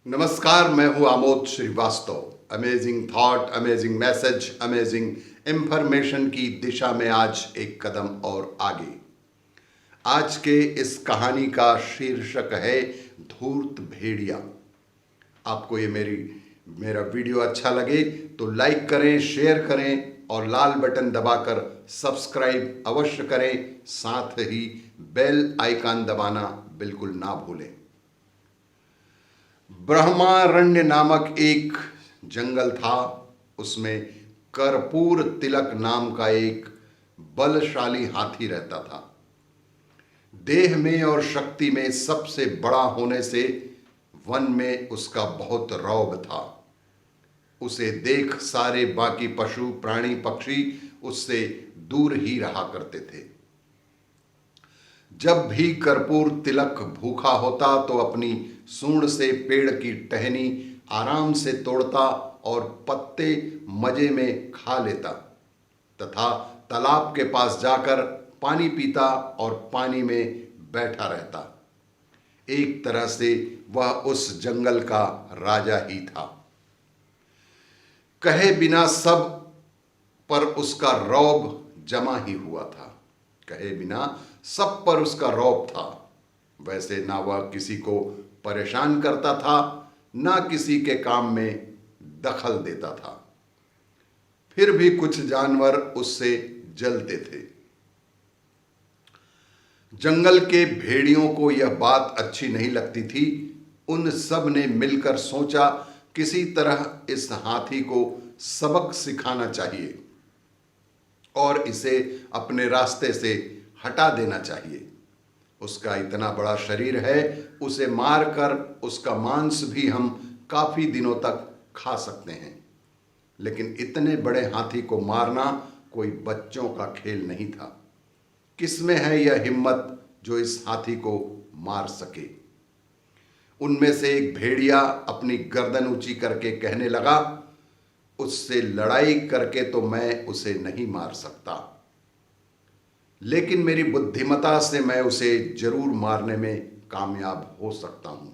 नमस्कार, मैं हूं Amod Srivastava. Amazing thought, amazing message, amazing information की दिशा में आज एक कदम और आगे। आज के इस कहानी का शीर्षक है धूर्त भेड़िया। आपको ये मेरा वीडियो अच्छा लगे तो लाइक करें, शेयर करें और लाल बटन दबाकर सब्सक्राइब अवश्य करें। साथ ही बेल आइकन दबाना बिल्कुल ना भूलें। ब्रह्मारण्य नामक एक जंगल था। उसमें कर्पूर तिलक नाम का एक बलशाली हाथी रहता था। देह में और शक्ति में सबसे बड़ा होने से वन में उसका बहुत रौब था। उसे देख सारे बाकी पशु, प्राणी, पक्षी उससे दूर ही रहा करते थे। जब भी कर्पूर तिलक भूखा होता तो अपनी सूंड से पेड़ की टहनी आराम से तोड़ता और पत्ते मजे में खा लेता तथा तालाब के पास जाकर पानी पीता और पानी में बैठा रहता। एक तरह से वह उस जंगल का राजा ही था। कहे बिना सब पर उसका रौब जमा ही हुआ था। कहे बिना सब पर उसका रौब था। वैसे ना वह किसी को परेशान करता था, ना किसी के काम में दखल देता था। फिर भी कुछ जानवर उससे जलते थे। जंगल के भेड़ियों को यह बात अच्छी नहीं लगती थी। उन सब ने मिलकर सोचा किसी तरह इस हाथी को सबक सिखाना चाहिए और इसे अपने रास्ते से हटा देना चाहिए। उसका इतना बड़ा शरीर है, उसे मारकर उसका मांस भी हम काफी दिनों तक खा सकते हैं, लेकिन इतने बड़े हाथी को मारना कोई बच्चों का खेल नहीं था। किसमें है यह हिम्मत जो इस हाथी को मार सके? उनमें से एक भेड़िया अपनी गर्दन ऊंची करके कहने लगा, उससे लड़ाई करके तो मैं उसे नहीं मार सकता, लेकिन मेरी बुद्धिमता से मैं उसे जरूर मारने में कामयाब हो सकता हूं।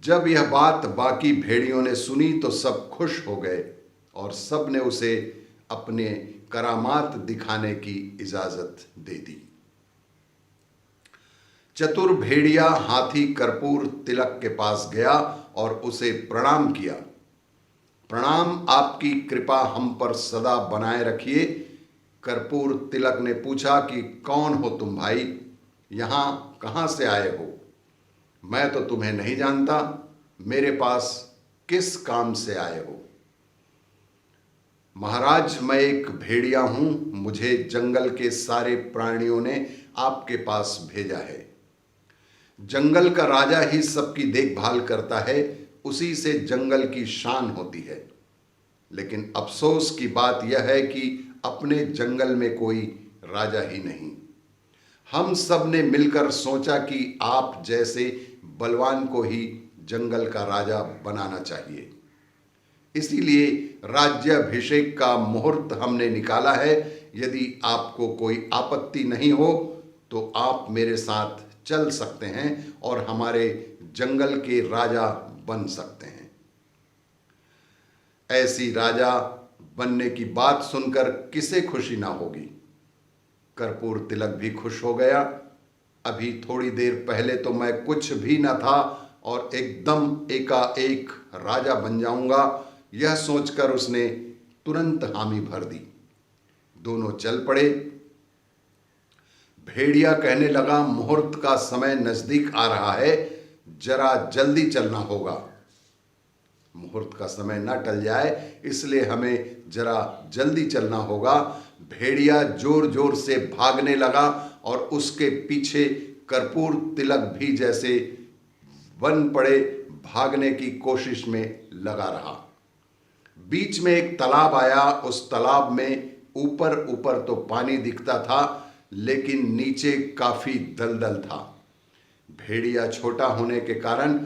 जब यह बात बाकी भेड़ियों ने सुनी तो सब खुश हो गए और सब ने उसे अपने करामात दिखाने की इजाजत दे दी। चतुर भेड़िया हाथी कर्पूर तिलक के पास गया और उसे प्रणाम किया। प्रणाम, आपकी कृपा हम पर सदा बनाए रखिए। कर्पूर तिलक ने पूछा कि कौन हो तुम भाई? यहां कहां से आए हो? मैं तो तुम्हें नहीं जानता। मेरे पास किस काम से आए हो? महाराज, मैं एक भेड़िया हूं। मुझे जंगल के सारे प्राणियों ने आपके पास भेजा है। जंगल का राजा ही सबकी देखभाल करता है, उसी से जंगल की शान होती है। लेकिन अफसोस की बात यह है कि अपने जंगल में कोई राजा ही नहीं। हम सब ने मिलकर सोचा कि आप जैसे बलवान को ही जंगल का राजा बनाना चाहिए। इसीलिए राज्याभिषेक का मुहूर्त हमने निकाला है। यदि आपको कोई आपत्ति नहीं हो तो आप मेरे साथ चल सकते हैं और हमारे जंगल के राजा बन सकते हैं। ऐसी राजा बनने की बात सुनकर किसे खुशी ना होगी। कर्पूर तिलक भी खुश हो गया। अभी थोड़ी देर पहले तो मैं कुछ भी न था और एकदम एकाएक राजा बन जाऊंगा, यह सोचकर उसने तुरंत हामी भर दी। दोनों चल पड़े। भेड़िया कहने लगा, मुहूर्त का समय नजदीक आ रहा है, जरा जल्दी चलना होगा। मुहूर्त का समय न टल जाए, इसलिए हमें जरा जल्दी चलना होगा। भेड़िया जोर जोर से भागने लगा और उसके पीछे कर्पूर तिलक भी जैसे बन पड़े भागने की कोशिश में लगा रहा। बीच में एक तालाब आया। उस तालाब में ऊपर ऊपर तो पानी दिखता था, लेकिन नीचे काफी दलदल था। भेड़िया छोटा होने के कारण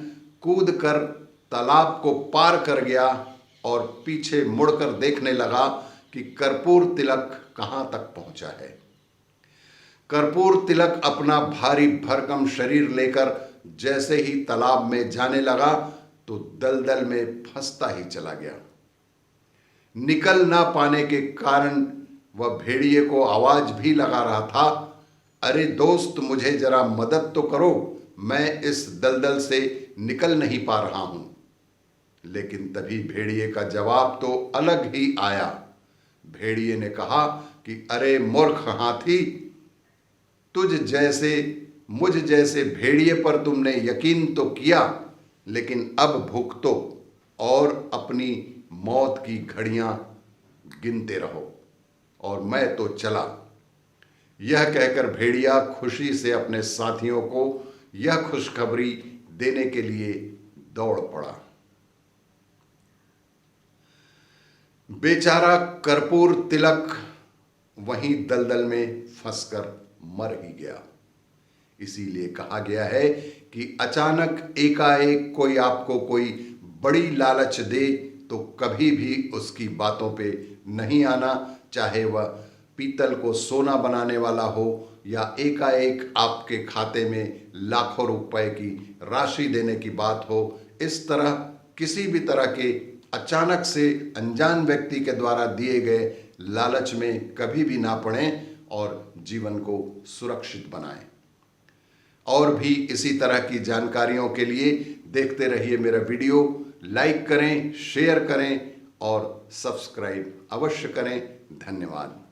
कूदकर तालाब को पार कर गया और पीछे मुड़कर देखने लगा कि कर्पूर तिलक कहां तक पहुंचा है। कर्पूर तिलक अपना भारी भरकम शरीर लेकर जैसे ही तालाब में जाने लगा तो दलदल में फंसता ही चला गया। निकल ना पाने के कारण वह भेड़िए को आवाज भी लगा रहा था, अरे दोस्त, मुझे जरा मदद तो करो, मैं इस दलदल से निकल नहीं पा रहा हूं। लेकिन तभी भेड़िए का जवाब तो अलग ही आया। भेड़िए ने कहा कि अरे मूर्ख हाथी, मुझ जैसे भेड़िए पर तुमने यकीन तो किया, लेकिन अब भुगतो और अपनी मौत की घड़ियां गिनते रहो, और मैं तो चला। यह कहकर भेड़िया खुशी से अपने साथियों को यह खुशखबरी देने के लिए दौड़ पड़ा। बेचारा कर्पूर तिलक वहीं दलदल में फंसकर मर ही गया। इसीलिए कहा गया है कि अचानक एकाएक कोई आपको कोई बड़ी लालच दे तो कभी भी उसकी बातों पे नहीं आना, चाहे वह पीतल को सोना बनाने वाला हो या एकाएक आपके खाते में लाखों रुपए की राशि देने की बात हो। इस तरह किसी भी तरह के अचानक से अनजान व्यक्ति के द्वारा दिए गए लालच में कभी भी ना पड़ें और जीवन को सुरक्षित बनाएं। और भी इसी तरह की जानकारियों के लिए देखते रहिए मेरा वीडियो। लाइक करें, शेयर करें और सब्सक्राइब अवश्य करें। धन्यवाद।